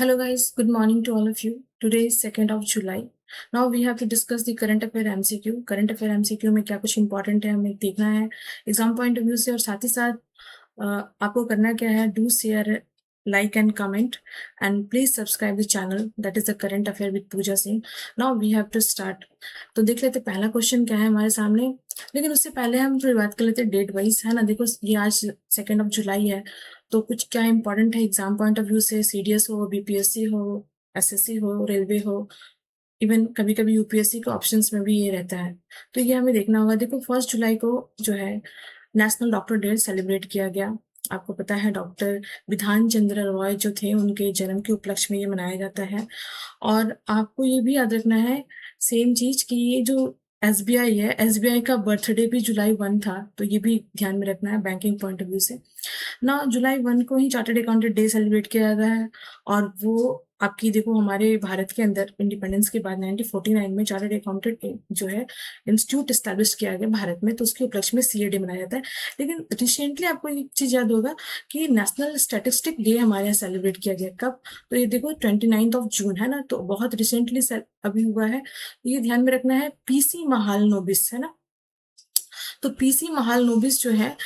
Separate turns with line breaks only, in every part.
Hello guys, good morning to all of you. Today is 2nd of July. Now we have to discuss the current affair MCQ. Current affair MCQ में क्या कुछ important है हमें देखना है exam point of view से, और साथ ही साथ आपको करना क्या है, do share, like and comment, and please subscribe the channel. That is the current affair with Pooja Singh. Now we have to start. तो देख लेते पहला क्वेश्चन क्या है हमारे सामने, लेकिन उससे पहले हम थोड़ी बात कर लेते हैं डेट वाइज, है ना। देखो ये आज 2 जुलाई है, तो कुछ क्या इंपॉर्टेंट है एग्जाम पॉइंट ऑफ व्यू से, सीडीएस हो, बीपीएससी हो, एसएससी हो, रेलवे हो, इवन कभी कभी यूपीएससी के ऑप्शंस में भी ये रहता है। तो ये हमें देखना होगा। देखो 1 जुलाई को जो है नेशनल डॉक्टर डे सेलिब्रेट किया गया। आपको पता है डॉक्टर विधान चंद्र रॉय जो थे, उनके जन्म के उपलक्ष्य में ये मनाया जाता है। और आपको ये भी याद रखना है सेम चीज कि ये जो एसबीआई है, एसबीआई का बर्थडे भी जुलाई 1 था, तो ये भी ध्यान में रखना है बैंकिंग पॉइंट ऑफ व्यू से ना। जुलाई 1 को ही चार्टर्ड अकाउंटेंट डे सेलिब्रेट किया जाता है, और वो आपकी देखो हमारे भारत के अंदर इंडिपेंडेंस के बाद 1949 में चार्टर्ड अकाउंटेंट जो है इंस्टीट्यूट स्टैब्लिश किया गया भारत में, तो उसके उपलक्ष्य में सीए डे मनाया जाता है। लेकिन रिसेंटली आपको एक चीज याद होगा कि नेशनल स्टैटिस्टिक डे हमारे यहाँ सेलिब्रेट किया गया। कब? तो ये देखो 29 जून है ना, तो बहुत रिसेंटली अभी हुआ है। ये ध्यान में रखना है। पीसी महालनोबिस है ना, तो पीसी महालनोबिस जो है,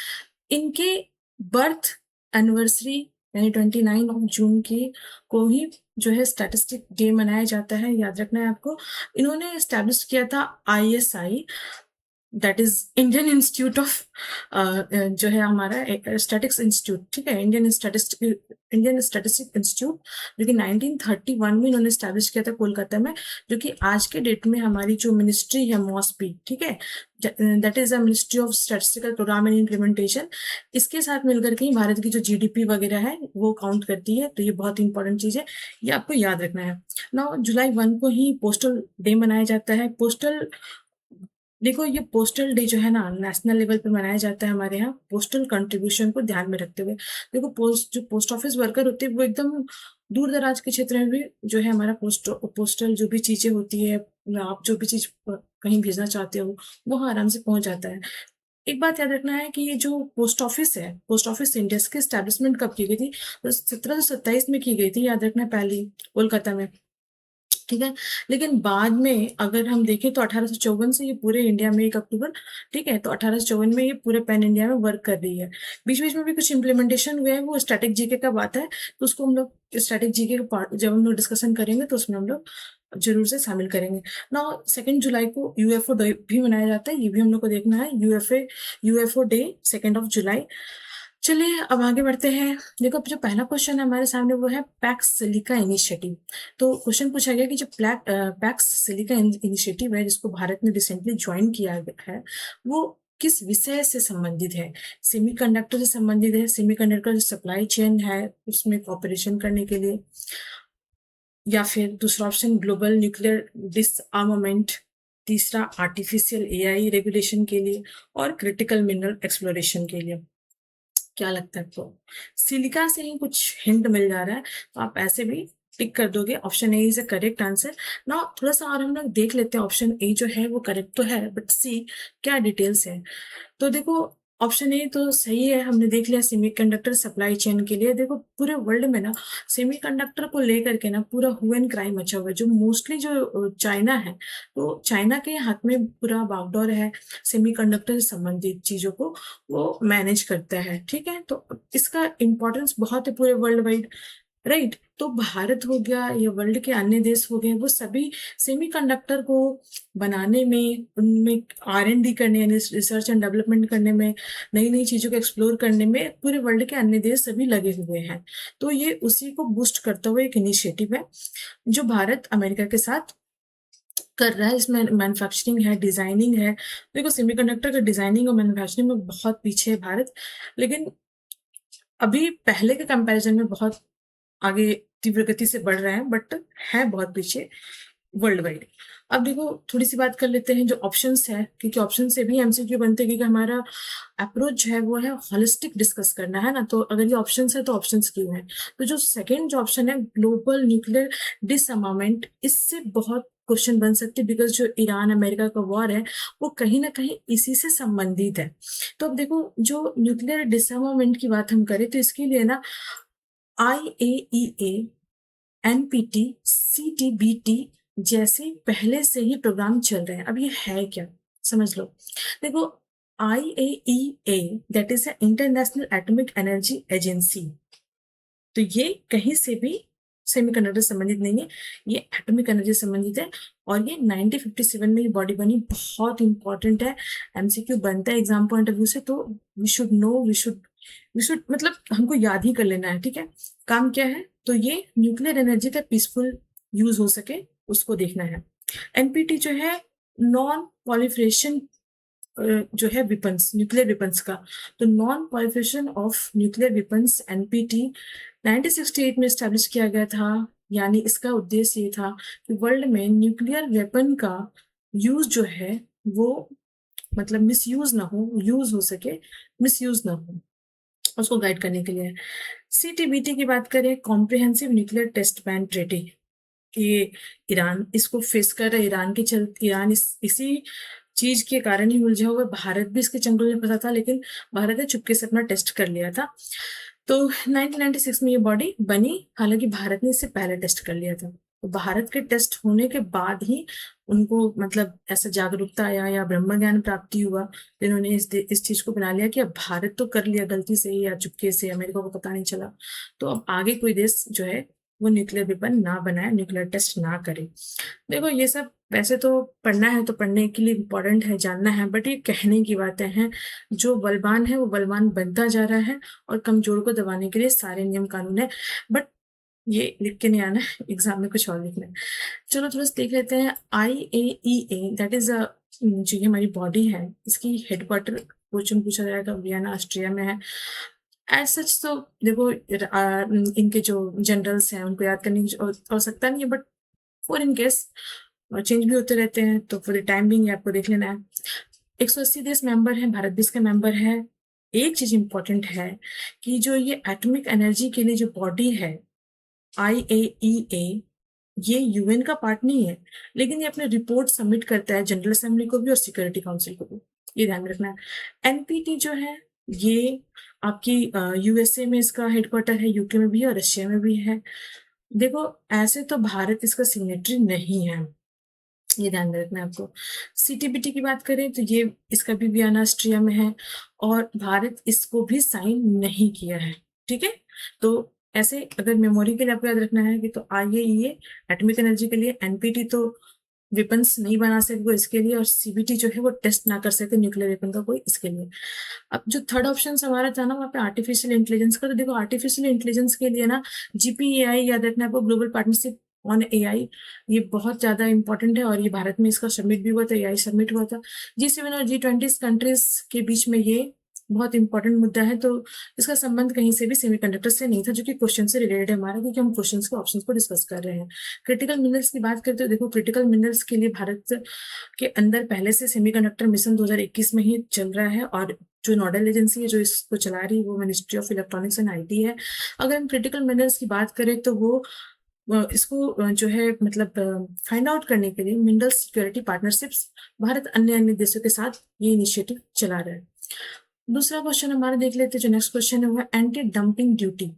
इनके बर्थ एनिवर्सरी यानी 29 जून की को ही जो है स्टैटिस्टिक डे मनाया जाता है। याद रखना है आपको। इन्होंने एस्टैब्लिश किया था ISI, that is Indian institute of जो है हमारा स्टैटिक्स इंस्टीट्यूट, ठीक है, इंडियन स्टैटिस्टिक इंस्टीट्यूट, जो कि 1931 में इन्होंने स्टैब्लिश किया था कोलकाता में, जो कि आज के डेट में हमारी जो मिनिस्ट्री है मॉस्पी, ठीक है, that is a ministry of statistical programme and implementation, इसके साथ मिलकर के ही भारत की जो जीडीपी वगैरह है वो काउंट करती है। तो ये बहुत इंपॉर्टेंट चीज है, ये आपको याद रखना है ना। जुलाई 1 को ही पोस्टल डे मनाया जाता है। पोस्टल, देखो ये पोस्टल डे जो है ना नेशनल लेवल पे मनाया जाता है हमारे यहाँ, पोस्टल कंट्रीब्यूशन को ध्यान में रखते हुए। देखो जो पोस्ट ऑफिस वर्कर होते हैं वो एकदम दूर दराज के क्षेत्र में भी जो है हमारा पोस्टल जो भी चीजें होती है, या आप जो भी चीज कहीं भेजना चाहते हो, वो वहाँ आराम से पहुंच जाता है। एक बात याद रखना है कि ये जो पोस्ट ऑफिस है, पोस्ट ऑफिस इंडिया की स्टैब्लिशमेंट कब की गई थी? तो 1727 में की गई थी, याद रखना है, पहली कोलकाता में, ठीक है। लेकिन बाद में अगर हम देखें तो 1854 से ये पूरे इंडिया में 1 अक्टूबर, ठीक है, तो 1854 में ये पूरे पैन इंडिया में वर्क कर रही है। बीच बीच में भी कुछ इम्प्लीमेंटेशन हुए हैं, वो स्टैटिक जीके का बात है, तो उसको हम लोग स्टैटिक जीके का पार्ट जब हम लोग डिस्कशन करेंगे तो उसमें हम लोग जरूर से शामिल करेंगे ना। 2 जुलाई को यूएफओ डे भी मनाया जाता है, ये भी हम लोग को देखना है। यूएफओ डे 2 जुलाई। चलिए अब आगे बढ़ते हैं। देखो अब जो पहला क्वेश्चन है हमारे सामने वो है पैक्स सिलिका इनिशिएटिव। तो क्वेश्चन पूछा गया कि जो पैक्स सिलिका इनिशिएटिव है, जिसको भारत ने रिसेंटली ज्वाइन किया है, वो किस विषय से संबंधित है? सेमीकंडक्टर से संबंधित है, सेमीकंडक्टर सप्लाई चेन है उसमें कॉपरेशन करने के लिए, या फिर दूसरा ऑप्शन ग्लोबल न्यूक्लियर डिसआर्मामेंट, तीसरा आर्टिफिशियल एआई रेगुलेशन के लिए, और क्रिटिकल मिनरल एक्सप्लोरेशन के लिए। क्या लगता है आपको? सिलिका से ही कुछ हिंट मिल जा रहा है, तो आप ऐसे भी टिक कर दोगे। Option A is a correct answer ना। थोड़ा सा और हम लोग देख लेते हैं, ऑप्शन ए जो है वो करेक्ट तो है, बट सी क्या डिटेल्स है। तो देखो ऑप्शन ए तो सही है, हमने देख लिया सेमीकंडक्टर सप्लाई चेन के लिए। देखो पूरे वर्ल्ड में ना सेमीकंडक्टर को लेकर के ना पूरा ह्यू एंड क्राइम मचा हुआ है, जो मोस्टली जो चाइना है, तो चाइना के हाथ में पूरा बागडोर है सेमीकंडक्टर से संबंधित चीजों को वो मैनेज करता है, ठीक है। तो इसका इम्पोर्टेंस बहुत है पूरे वर्ल्ड वाइड, राइट। तो भारत हो गया या वर्ल्ड के अन्य देश हो गए, वो सभी सेमीकंडक्टर को बनाने में, उनमें आर एंड डी करने यानी रिसर्च एंड डेवलपमेंट करने में, नई नई चीजों को एक्सप्लोर करने में पूरे वर्ल्ड के अन्य देश सभी लगे हुए हैं। तो ये उसी को बूस्ट करता हुआ एक इनिशिएटिव है जो भारत अमेरिका के साथ कर रहा है। इसमें मैन्युफैक्चरिंग है, डिजाइनिंग है। देखो सेमीकंडक्टर का डिजाइनिंग और मैन्युफैक्चरिंग में बहुत पीछे है भारत, लेकिन अभी पहले के कंपैरिजन में बहुत आगे तीव्र गति से बढ़ रहे हैं, बट है बहुत पीछे वर्ल्ड वाइड। अब देखो थोड़ी सी बात कर लेते हैं जो ऑप्शंस है, क्योंकि ऑप्शन से भी एमसीक्यू बनते हैं, क्योंकि हमारा अप्रोच जो है वो है होलिस्टिक डिस्कस करना, है ना। तो अगर ये ऑप्शंस है तो ऑप्शंस क्यों है? तो जो सेकंड जो ऑप्शन है ग्लोबल न्यूक्लियर डिसआर्मामेंट, इससे बहुत क्वेश्चन बन सकते हैं, बिकॉज जो ईरान अमेरिका का वॉर है वो कहीं ना कहीं इसी से संबंधित है। तो अब देखो जो न्यूक्लियर डिसआर्मामेंट की बात हम करें तो इसके लिए ना IAEA एनपीटी, सीटीबीटी जैसे पहले से ही प्रोग्राम चल रहे हैं। अब ये है क्या, समझ लो। देखो, IAEA that is international atomic energy agency, तो ये कहीं से भी सेमीकंडक्टर संबंधित नहीं है, ये एटॉमिक एनर्जी संबंधित है। और ये 1957 में ये बॉडी बनी, बहुत इंपॉर्टेंट है, एमसीक्यू बनता है एग्जाम पॉइंट ऑफ व्यू से, तो we should know, we should मतलब हमको याद ही कर लेना है, ठीक है। काम क्या है, तो ये न्यूक्लियर एनर्जी का पीसफुल यूज हो सके उसको देखना है। एनपीटी जो है नॉन पॉलिफरेशन जो है वेपन्स, न्यूक्लियर वेपन्स का, तो non proliferation of nuclear weapons NPT 1968 में स्टैब्लिश किया गया था। यानी इसका उद्देश्य ये था कि वर्ल्ड में न्यूक्लियर वेपन का यूज जो है वो मतलब मिसयूज ना हो, यूज हो सके, मिसयूज ना हो, उसको गाइड करने के लिए। सीटीबीटी की बात करें, comprehensive nuclear test ban treaty, ये ईरान इसको फेस कर रहा है, ईरान के चलते, ईरान इसी चीज के कारण ही उलझा हुआ। भारत भी इसके चंगुल में फंसा था, लेकिन भारत ने चुपके से अपना टेस्ट कर लिया था। तो 1996 में ये बॉडी बनी, हालांकि भारत ने इससे पहले टेस्ट कर लिया था। तो भारत के टेस्ट होने के बाद ही उनको मतलब ऐसा जागरूकता आया या ब्रह्म ज्ञान प्राप्ति हुआ, इन्होंने इस चीज को बना लिया कि अब भारत तो कर लिया गलती से या चुपके से, अमेरिका को पता नहीं चला, तो अब आगे कोई देश जो है वो न्यूक्लियर वेपन ना बनाए, न्यूक्लियर टेस्ट ना करे। देखो, ये सब वैसे तो पढ़ना है, तो पढ़ने के लिए इम्पोर्टेंट है, जानना है, बट ये कहने की बातें हैं। जो बलवान है वो बलवान बनता जा रहा है, और कमजोर को दबाने के लिए सारे नियम कानून है, बट ये लिख के नहीं आना है, एग्जाम में कुछ और लिखना है। चलो थोड़ा सा देख लेते हैं। IAEA दैट इज जो ये हमारी बॉडी है, इसकी हेडक्वार्टर क्वेश्चन पूछा जाएगा, वियना ऑस्ट्रिया में है। एज सच तो देखो, इनके जो जनरल्स हैं उनको याद करने की आवश्यकता नहीं है, but for in case change भी होते रहते हैं, तो फॉर द टाइम बिंग आपको देख लेना है। 180 देश मेंबर हैं, भारत भी इसका मेंबर है। एक चीज इंपॉर्टेंट है कि जो ये एटॉमिक एनर्जी के लिए जो बॉडी है IAEA, ये यूएन का पार्ट नहीं है, लेकिन ये अपने रिपोर्ट सबमिट करता है जनरल असेंबली को भी और सिक्योरिटी काउंसिल को भी, ये ध्यान में रखना है। एनपीटी जो है ये आपकी यूएसए में इसका हेडक्वार्टर है, यूके में भी है और रशिया में भी है। देखो, ऐसे तो भारत इसका सिग्नेटरी नहीं है, ये ध्यान में रखना है आपको। सीटीबीटी की बात करें तो ये इसका भी वियना ऑस्ट्रिया में है, और भारत इसको भी साइन नहीं किया है, ठीक है। तो ऐसे अगर मेमोरी के लिए आपको याद रखना है कि तो IAEA एटॉमिक एनर्जी के लिए, एनपीटी तो वेपन्स नहीं बना सके कोई इसके लिए, और सीबीटी जो है वो टेस्ट ना कर सके न्यूक्लियर वेपन का कोई इसके लिए। अब जो थर्ड ऑप्शन हमारा था ना वहाँ पे आर्टिफिशियल इंटेलिजेंस का, तो देखो आर्टिफिशियल इंटेलिजेंस के लिए ना GPAI याद रखना है आपको, ग्लोबल पार्टनरशिप ऑन AI, ये बहुत ज्यादा इंपॉर्टेंट है, और ये भारत में इसका सबमिट भी हुआ था, AI सबमिट हुआ था। G7 और G20 कंट्रीज के बीच में ये बहुत इंपॉर्टेंट मुद्दा है, तो इसका संबंध कहीं से भी सेमीकंडक्टर से नहीं था, जो कि क्वेश्चन से रिलेटेड है हमारा, क्योंकि हम क्वेश्चन के ऑप्शन को डिस्कस कर रहे हैं। क्रिटिकल मिनरल्स की बात करते हो, देखो क्रिटिकल मिनरल्स के लिए भारत के अंदर पहले से सेमीकंडक्टर मिशन 2021 में ही चल रहा है, और जो नोडल एजेंसी है जो इसको चला रही है वो ministry of electronics and IT है। अगर हम क्रिटिकल मिनरल्स की बात करें तो वो इसको जो है मतलब फाइंड आउट करने के लिए मिनरल सिक्योरिटी पार्टनरशिप्स भारत अन्य अन्य देशों के साथ ये इनिशिएटिव चला रहा है। दूसरा क्वेश्चन हमारा देख लेते हैं, जो नेक्स्ट क्वेश्चन है वो एंटी डंपिंग ड्यूटी।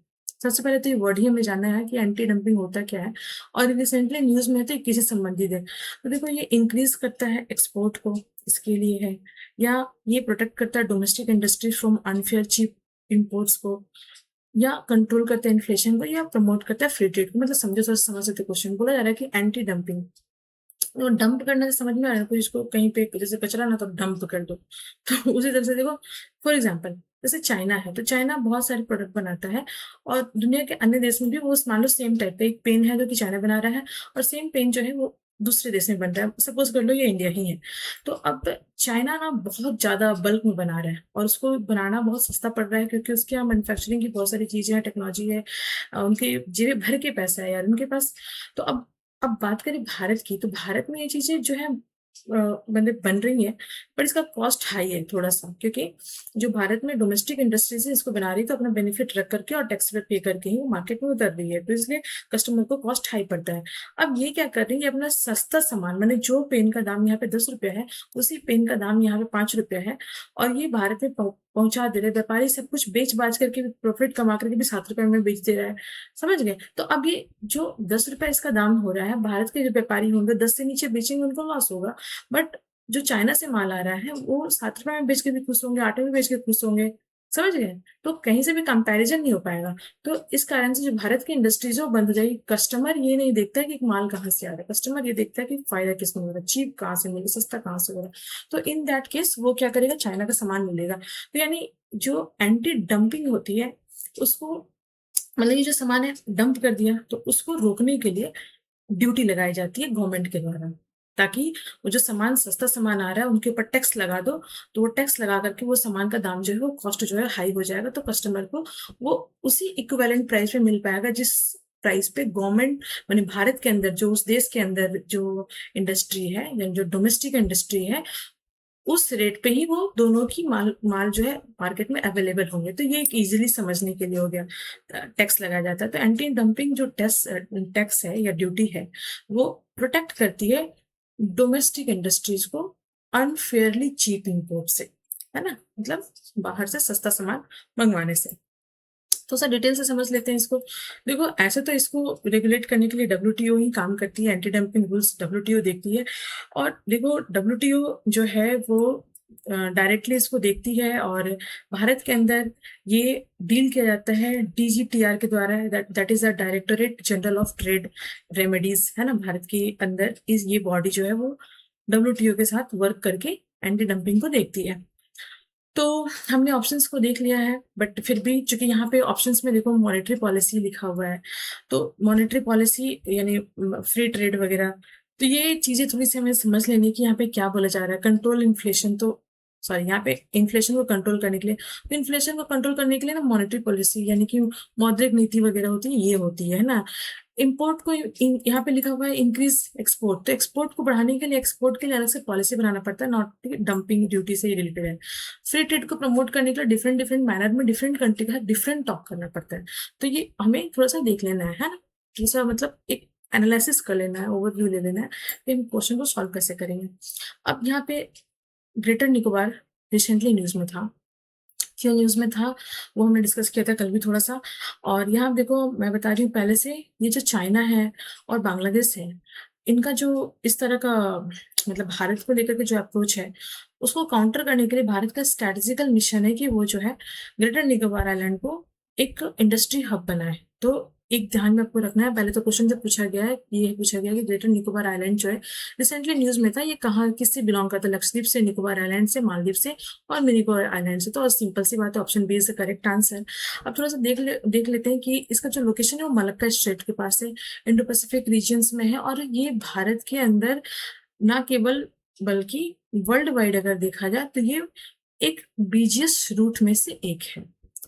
सबसे पहले तो ये वर्ड ही हमें जानना है कि एंटी डंपिंग होता क्या है, और रिसेंटली न्यूज में है तो ये किसी संबंधित है। तो देखो, ये इंक्रीज करता है एक्सपोर्ट को, इसके लिए है, या ये प्रोटेक्ट करता है domestic industry from unfair cheap imports को, या कंट्रोल करता है इन्फ्लेशन को, या प्रमोट करता है फ्री ट्रेड को। मतलब समझो, सोच समझ सकते क्वेश्चन बोला जा रहा है कि एंटी डंपिंग, तो डंप करने से समझ में आ रहा है, कोई इसको कहीं पे जैसे कचरा ना तो डंप कर दो, तो उसी तरह से देखो, फॉर एग्जाम्पल जैसे चाइना है, तो चाइना बहुत सारे प्रोडक्ट बनाता है, और दुनिया के अन्य देश में भी वो मान लो सेम टाइप का एक पेन है जो कि चाइना बना रहा है, और सेम पेन जो है वो दूसरे देश में बन रहा है, सपोज कर लो ये इंडिया ही है। तो अब चाइना ना बहुत ज्यादा बल्क में बना रहा है, और उसको बनाना बहुत सस्ता पड़ रहा है, क्योंकि उसके यहाँ मैन्युफैक्चरिंग की बहुत सारी चीजें हैं, टेक्नोलॉजी है, उनके जेब भर के पैसा है यार उनके पास। तो अब बात करें भारत की, तो भारत में ये चीजें जो है मतलब बन रही है, पर इसका कॉस्ट हाई है थोड़ा सा, क्योंकि जो भारत में डोमेस्टिक इंडस्ट्रीज है इसको बना रही है तो अपना बेनिफिट रख करके और टैक्स पे करके ही वो मार्केट में उतर रही है, तो इसलिए कस्टमर को कॉस्ट हाई पड़ता है। अब ये क्या कर रही है, अपना सस्ता सामान, मैंने जो पेन का दाम यहाँ पे 10 रुपया है, उसी पेन का दाम यहाँ पे 5 रुपया है, और ये भारत में पहुंचा दे रहे व्यापारी, सब कुछ बेच बाज करके भी, प्रॉफिट कमा करके भी 7 रुपए में बेच दे रहा है। समझ गए? तो अब ये जो 10 रुपया इसका दाम हो रहा है, भारत के जो व्यापारी होंगे 10 से नीचे बेचेंगे, उनको लॉस होगा। बट जो चाइना से माल आ रहा है वो 7 रुपए में बेच के भी खुश होंगे, 8 में बेच के खुश होंगे। समझ गए? तो कहीं से भी कंपैरिजन नहीं हो पाएगा। तो इस कारण से जो भारत की इंडस्ट्रीज है वो बंद हो जाएगी। कस्टमर ये नहीं देखता है कि माल कहाँ से आ रहा है, कस्टमर ये देखता है कि फायदा किसमें हो रहा है, चीप कहाँ से मिले, सस्ता कहाँ से हो रहा है। तो इन दैट केस वो क्या करेगा, चाइना का सामान मिलेगा। तो यानी जो एंटी डंपिंग होती है उसको, मतलब ये जो सामान है डंप कर दिया तो उसको रोकने के लिए ड्यूटी लगाई जाती है गवर्नमेंट के द्वारा, ताकि वो जो सामान, सस्ता सामान आ रहा है उनके ऊपर टैक्स लगा दो, तो वो टैक्स लगा करके वो सामान का दाम जो है वो कॉस्ट जो है हाई हो जाएगा, तो कस्टमर को वो उसी इक्विवेलेंट प्राइस पे मिल पाएगा जिस प्राइस पे गवर्नमेंट, माने भारत के अंदर जो, उस देश के अंदर जो इंडस्ट्री है या जो डोमेस्टिक इंडस्ट्री है, उस रेट पे ही वो दोनों की माल माल जो है मार्केट में अवेलेबल होंगे। तो ये एक इजीली समझने के लिए हो गया, टैक्स लगाया जाता है। तो एंटी डंपिंग जो टैक्स टैक्स है या ड्यूटी है वो प्रोटेक्ट करती है डोमेस्टिक इंडस्ट्रीज को अनफेयरली चीप इंपोर्ट से, है ना, मतलब बाहर से सस्ता सामान मंगवाने से। तो सर डिटेल से समझ लेते हैं इसको। देखो, ऐसे तो इसको रेगुलेट करने के लिए डब्ल्यूटीओ ही काम करती है, एंटी डंपिंग रूल्स डब्ल्यूटीओ देखती है। और देखो, डब्ल्यूटीओ जो है वो डायरेक्टली इसको देखती है, और भारत के अंदर ये डील किया जाता है डीजीटीआर के द्वारा, that is the directorate general of trade remedies, है ना। भारत के अंदर इस ये बॉडी जो है वो डब्ल्यूटीओ के साथ वर्क करके एंटी डंपिंग को देखती है। तो हमने ऑप्शंस को देख लिया है, बट फिर भी चूंकि यहाँ पे ऑप्शंस में देखो मॉनेटरी पॉलिसी लिखा हुआ है, तो मॉनेटरी पॉलिसी यानी फ्री ट्रेड वगैरह, तो ये चीजें थोड़ी सी हमें समझ लेनी है कि यहाँ पे क्या बोला जा रहा है। कंट्रोल इन्फ्लेशन, तो सॉरी, यहाँ पे इन्फ्लेशन को कंट्रोल करने के लिए, तो इन्फ्लेशन को कंट्रोल करने के लिए ना मॉनेटरी पॉलिसी यानी कि मौद्रिक नीति वगैरह होती है, ये होती है ना। इम्पोर्ट को यहाँ पे लिखा हुआ है इंक्रीज एक्सपोर्ट, तो एक्सपोर्ट को बढ़ाने के लिए एक्सपोर्ट के लिए अलग से पॉलिसी बनाना पड़ता है, नॉट डंपिंग ड्यूटी से ही रिलेटेड है। फ्री ट्रेड को प्रमोट करने के लिए डिफरेंट डिफरेंट मैनर में डिफरेंट कंट्री का डिफरेंट टॉक करना पड़ता है। तो ये हमें थोड़ा सा देख लेना है ना, थोड़ा मतलब एक एनालिसिस कर लेना है, ओवरव्यू ले लेना है कि हम क्वेश्चन को सॉल्व कैसे करेंगे। अब यहाँ पे ग्रेटर निकोबार रिसेंटली न्यूज में था, क्यों न्यूज में था वो हमने डिस्कस किया था कल भी थोड़ा सा। और यहाँ देखो, मैं बता रही हूँ पहले से, ये जो चाइना है और बांग्लादेश है, इनका जो इस तरह का मतलब भारत को लेकर के जो अप्रोच है उसको काउंटर करने के लिए भारत का स्ट्रैटेजिकल मिशन है कि वो जो है ग्रेटर निकोबार आइलैंड को एक इंडस्ट्री हब बनाए। तो एक ध्यान में आपको रखना है, पहले तो क्वेश्चन जब पूछा गया है, ये पूछा गया कि ग्रेटर निकोबार आइलैंड जो है रिसेंटली न्यूज में था, ये कहाँ किससे बिलोंग करता है, लक्षद्वीप से, निकोबार आइलैंड से, मालदीव से और मिनिकोबार आइलैंड से। तो सिंपल सी बात है, option B is the correct answer. अब थोड़ा सा देख लेते हैं कि इसका जो लोकेशन है वो मलक्का स्ट्रेट के पास है, इंडो पैसिफिक रीजन्स में है, और ये भारत के अंदर ना केवल बल्कि वर्ल्ड वाइड अगर देखा जाए तो ये एक बीजियस रूट में से एक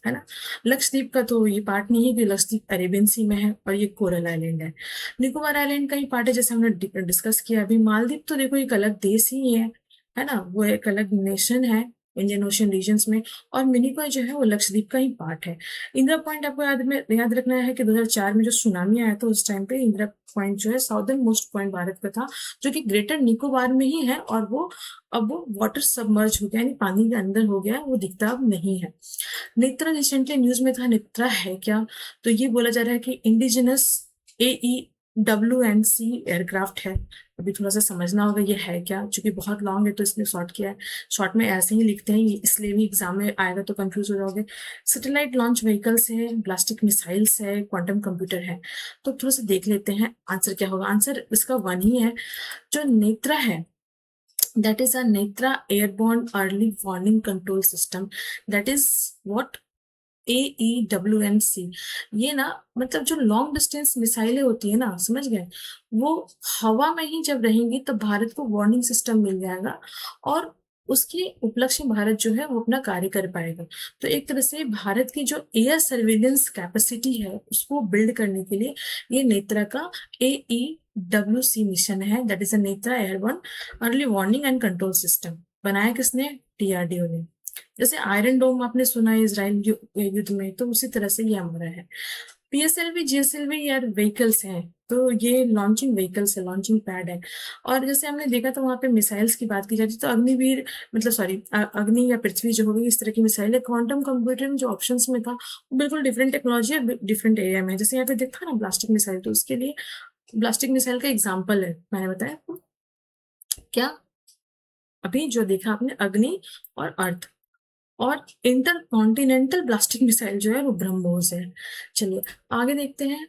है ना। लक्षद्वीप का तो ये पार्ट नहीं है कि लक्षद्वीप अरेबियन सी में है और ये कोरल आइलैंड है। निकोबार आइलैंड का ही पार्ट है, जैसे हमने डिस्कस किया अभी। मालदीव तो देखो एक अलग देश ही है ना, वो एक अलग नेशन है इंडियन ओशन रीजन्स में। और मिनिकॉय जो है वो लक्षद्वीप का ही पार्ट है। इंदिरा पॉइंट आपको याद रखना है कि 2004 में जो सुनामी आया था उस टाइम पे इंदिरा पॉइंट जो है साउदर्न मोस्ट पॉइंट भारत का था, जो कि ग्रेटर निकोबार में ही है, और वो अब वो वाटर सबमर्ज हो गया, यानी पानी के अंदर हो गया, वो दिखता अब नहीं है। नेत्रा रिसेंटली न्यूज में था, नेत्रा है क्या, तो ये बोला जा रहा है कि इंडिजिनस AEWNC एयरक्राफ्ट है। अभी थोड़ा सा समझना होगा ये है क्या, क्योंकि बहुत लॉन्ग है तो इसलिए शॉर्ट किया है। शॉर्ट में ऐसे ही लिखते हैं, इसलिए भी एग्जाम में आएगा तो कंफ्यूज हो जाओगे। सैटेलाइट लॉन्च व्हीकल्स है, ब्लास्टिक मिसाइल्स है, क्वांटम कंप्यूटर है। तो थोड़ा सा देख लेते हैं आंसर क्या होगा। आंसर इसका 1 ही है। जो नेत्रा है that is a Netra airborne early warning control system, that is what AEWNC। ये ना मतलब जो लॉन्ग डिस्टेंस मिसाइलें होती है ना, समझ गए, वो हवा में ही जब रहेंगी तो भारत को वार्निंग सिस्टम मिल जाएगा, और उसके उपलक्ष्य में भारत जो है वो अपना कार्य कर पाएगा। तो एक तरह से भारत की जो एयर सर्विलेंस कैपेसिटी है उसको बिल्ड करने के लिए ये नेत्रा का AEWC मिशन है, that is a Netra airborne early warning and control system. बनाया किसने? DRDO ने। जैसे आयरन डोम आपने सुना है इजराइल युद्ध में, तो उसी तरह से ये हमारा है। PSLV GSLV यार व्हीकल्स हैं, तो ये लॉन्चिंग व्हीकल्स है, लॉन्चिंग पैड है। और जैसे हमने देखा था वहां पे मिसाइल्स की बात की जाती तो अग्निवीर, मतलब सॉरी, अग्नि या पृथ्वी जो होगी इस तरह की मिसाइल है। क्वांटम कंप्यूटर में जो ऑप्शंस में था वो बिल्कुल डिफरेंट टेक्नोलॉजी है, डिफरेंट एरिया में है। जैसे यहाँ पे देखा ना ब्लास्टिक मिसाइल, तो उसके लिए ब्लास्टिक मिसाइल का एग्जाम्पल है, मैंने बताया आपको क्या अभी जो देखा आपने, अग्नि और अर्थ। और इंटरकॉन्टिनेंटल ब्लास्टिक मिसाइल जो है वो ब्रह्मोस है। चलिए आगे देखते हैं।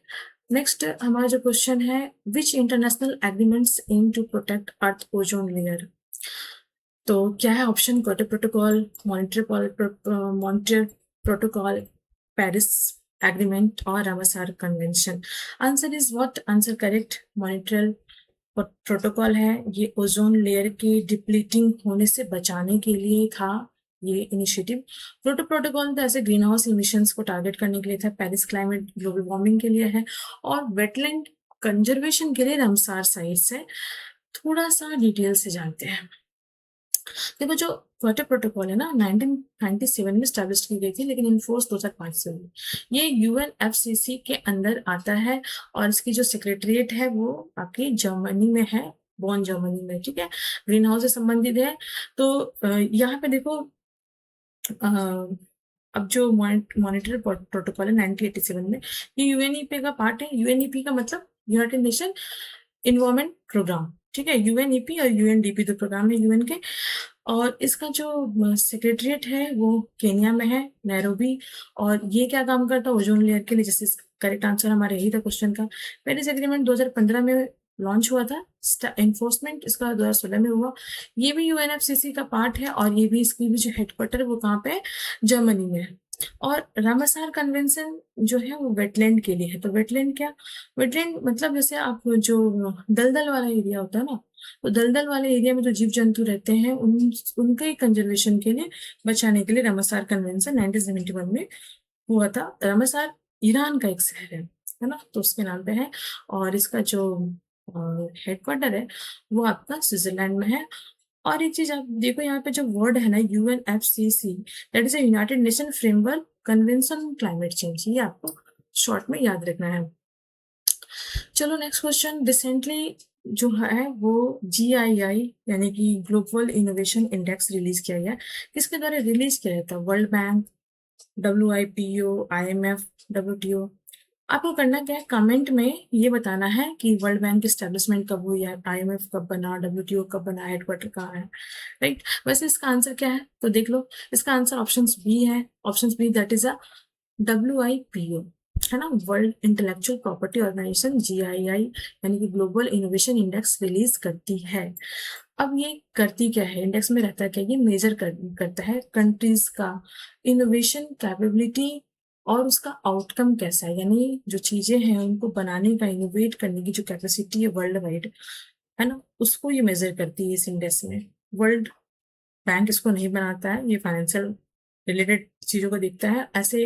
नेक्स्ट हमारा जो क्वेश्चन है, which international agreements aim to protect earth ozone layer. तो क्या है option? Kyoto protocol, Montreal protocol, Paris agreement और Ramsar convention. Answer is what? Answer correct, Montreal protocol है। ये ओजोन लेयर के डिप्लीटिंग होने से बचाने के लिए था ये इनिशिएटिव। क्योटो प्रोटोकॉल तो ऐसे ग्रीन हाउस इमिशंस को टारगेट करने के लिए था, पेरिस क्लाइमेट ग्लोबल वार्मिंग के लिए है, और वेटलैंड कंजर्वेशन के लिए रामसार साइट्स है। थोड़ा सा डिटेल से जानते हैं। देखो जो क्योटो प्रोटोकॉल है ना 1997 में स्टैब्लिश की गई थी, लेकिन इनफोर्स 2005 से हुई। ये UNFCCC के अंदर आता है और इसकी जो सेक्रेटरीट है वो आपकी जर्मनी में है, बॉन जर्मनी में, ठीक है। ग्रीन हाउस से संबंधित है। तो यहाँ पे देखो अब जो मॉनिटरी प्रोटोकॉल है 1987 में, ये UNEP का पार्ट है। UNEP का मतलब यूनाइटेड नेशन इन्वायरमेंट प्रोग्राम, ठीक है। UNEP और UNDP दो प्रोग्राम है UN के। और इसका जो सेक्रेटरीट है वो केनिया में है, नैरोबी। और ये क्या काम करता है? ओजोन लेयर के लिए। जैसे करेक्ट आंसर हमारा यही था क्वेश्चन का। पेरिस एग्रीमेंट 2015 में लॉन्च हुआ था, एनफोर्समेंट इसका 2016 में हुआ। ये भी UNFCCC का पार्ट है और ये भी, इसकी भी जो हेडक्वार्टर है वो कहाँ पे है? जर्मनी में है। और रामसार कन्वेंशन जो है वो वेटलैंड के लिए है। तो वेटलैंड क्या? वेटलैंड मतलब जैसे आप जो दलदल वाला एरिया होता है ना, तो दलदल वाले एरिया में जो जीव जंतु रहते हैं उनके कंजर्वेशन के लिए, बचाने के लिए रामसार कन्वेंशन 1971 में हुआ था। रामसार ईरान का एक शहर है ना, तो उसके नाम पे है। और इसका जो हेडक्वार्टर है वो आपका स्विट्जरलैंड में है। और एक चीज आप देखो यहाँ पे जो वर्ड है ना UNFCCC, that is United nation framework convention on climate change, ये आपको शॉर्ट में याद रखना है। चलो नेक्स्ट क्वेश्चन। रिसेंटली जो है वो GII यानी कि ग्लोबल इनोवेशन इंडेक्स रिलीज किया गया। किसके द्वारा रिलीज किया गया था? World bank, WIPO, IMF, WTO। आपको करना क्या है, कमेंट में ये बताना है कि वर्ल्ड बैंक की स्टैब्लिशमेंट कब हुई है, IMF कब बना, WTO कब बना, हेडक्वार्टर कहाँ है, राइट। वैसे इसका आंसर क्या है तो देख लो। इसका आंसर ऑप्शन बी है। Option B that is a WIPO, है ना, world intellectual property organisation, GII यानी कि ग्लोबल इनोवेशन इंडेक्स रिलीज करती है। अब ये करती क्या है, इंडेक्स में रहता है क्या? ये मेजर करता है कंट्रीज का इनोवेशन कैपेबिलिटी और उसका आउटकम कैसा है, यानी जो चीजें हैं उनको बनाने का, इनोवेट करने की जो कैपेसिटी है वर्ल्ड वाइड, है ना, उसको ये मेजर करती है इस इंडेक्स में। वर्ल्ड बैंक इसको नहीं बनाता है, ये फाइनेंशियल रिलेटेड चीजों को देखता है। ऐसे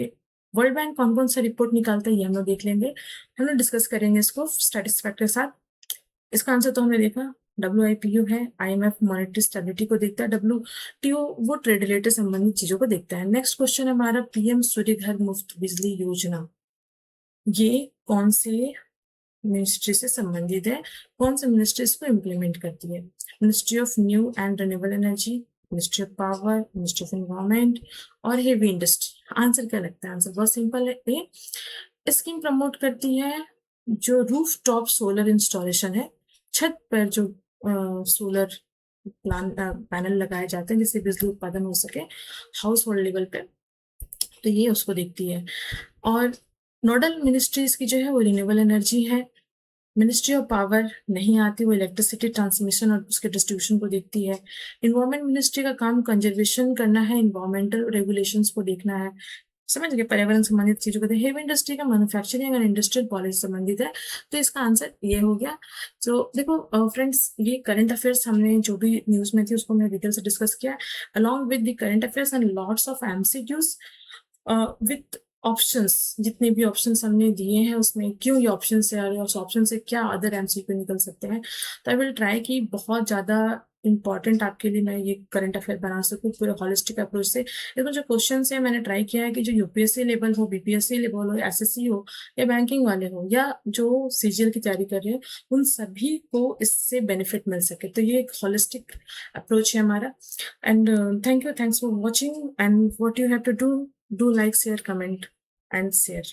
वर्ल्ड बैंक कौन कौन सा रिपोर्ट निकालता है ये हम लोग देख लेंगे, हम लोग डिस्कस करेंगे इसको स्टैटिस्टिक्स फैक्ट के साथ। इसका आंसर तो हमने देखा, WIPO है। IMF मॉनेटरी स्टेबिलिटी को देखता है। WTO वो ट्रेड रिलेटेड संबंधित चीजों को देखता है। नेक्स्ट क्वेश्चन है हमारा, PM सूर्य घर मुफ्त बिजली योजना, ये कौन से मिनिस्ट्री से संबंधित है? कौन से मिनिस्ट्री इसको इम्प्लीमेंट करती है? Ministry of new and renewable energy, ministry of power, ministry of environment और हेवी इंडस्ट्री। आंसर क्या लगता है? आंसर बहुत सिंपल है, ये स्कीम प्रमोट करती है जो रूफ टॉप सोलर इंस्टॉलेशन है, छत पर जो सोलर पैनल लगाए जाते हैं जिससे बिजली उत्पादन हो सके हाउस होल्ड लेवल पे, तो ये उसको देखती है। और नोडल मिनिस्ट्रीज की जो है वो रिन्यूएबल एनर्जी है। मिनिस्ट्री ऑफ पावर नहीं आती, वो इलेक्ट्रिसिटी ट्रांसमिशन और उसके डिस्ट्रीब्यूशन को देखती है। इन्वायरमेंट मिनिस्ट्री का काम कंजर्वेशन करना है, इन्वायरमेंटल रेगुलेशंस को देखना है। समझ गए, पर्यावरण संबंधित चीजों को। हेवी इंडस्ट्री का मैन्युफैक्चरिंग एंड इंडस्ट्रियल पॉलिसी संबंधित है, तो इसका आंसर ये हो गया। तो देखो फ्रेंड्स, ये करंट अफेयर्स हमने जो भी न्यूज में थी उसको हमने डिटेल से डिस्कस किया, along with the current affairs and lots of MCQs with options. जितने भी ऑप्शंस हमने दिए हैं उसमें क्यों ये ऑप्शन से आ रहे हैं, उस ऑप्शन से क्या अदर एमसीक्यू निकल सकते हैं। तो आई विल ट्राई कि बहुत ज्यादा इंपॉर्टेंट आपके लिए मैं ये करंट अफेयर बना सकूं पूरे हॉलिस्टिक अप्रोच से। इसमें जो क्वेश्चन है मैंने ट्राई किया है कि जो यूपीएससी लेवल हो, बीपीएससी लेवल हो, एसएससी हो या बैंकिंग वाले हो या जो सीजीएल की तैयारी कर रहे हैं, उन सभी को इससे बेनिफिट मिल सके। तो ये एक हॉलिस्टिक अप्रोच है हमारा। And thanks for watching, and what you have to do like, share, comment and share,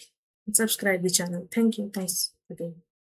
subscribe the channel. Thank you. Thanks again.